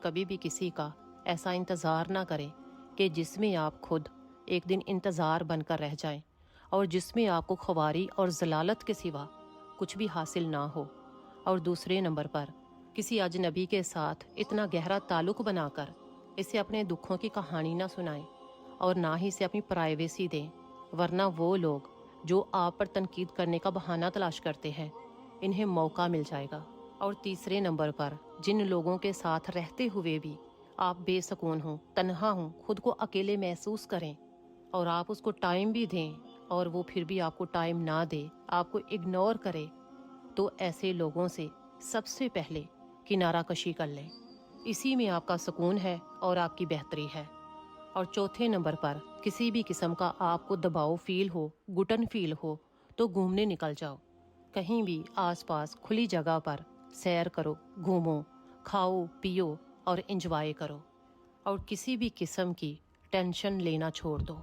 کبھی بھی کسی کا ایسا انتظار نہ کریں کہ جس میں آپ خود ایک دن انتظار بن کر رہ جائیں اور جس میں آپ کو خواری اور ضلالت کے سوا کچھ بھی حاصل نہ ہو۔ اور دوسرے نمبر پر کسی اجنبی کے ساتھ اتنا گہرا تعلق بنا کر اسے اپنے دکھوں کی کہانی نہ سنائیں اور نہ ہی اسے اپنی پرائیویسی دیں، ورنہ وہ لوگ جو آپ پر تنقید کرنے کا بہانہ تلاش کرتے ہیں انہیں موقع مل جائے گا۔ اور تیسرے نمبر پر جن لوگوں کے ساتھ رہتے ہوئے بھی آپ بے سکون ہوں، تنہا ہوں، خود کو اکیلے محسوس کریں اور آپ اس کو ٹائم بھی دیں اور وہ پھر بھی آپ کو ٹائم نہ دے، آپ کو اگنور کرے، تو ایسے لوگوں سے سب سے پہلے کنارہ کشی کر لیں۔ اسی میں آپ کا سکون ہے اور آپ کی بہتری ہے۔ اور چوتھے نمبر پر کسی بھی قسم کا آپ کو دباؤ فیل ہو، گھٹن فیل ہو تو گھومنے نکل جاؤ، کہیں بھی آس پاس کھلی جگہ پر سیر کرو، گھومو، کھاؤ پیو اور انجوائے کرو، اور کسی بھی قسم کی ٹینشن لینا چھوڑ دو۔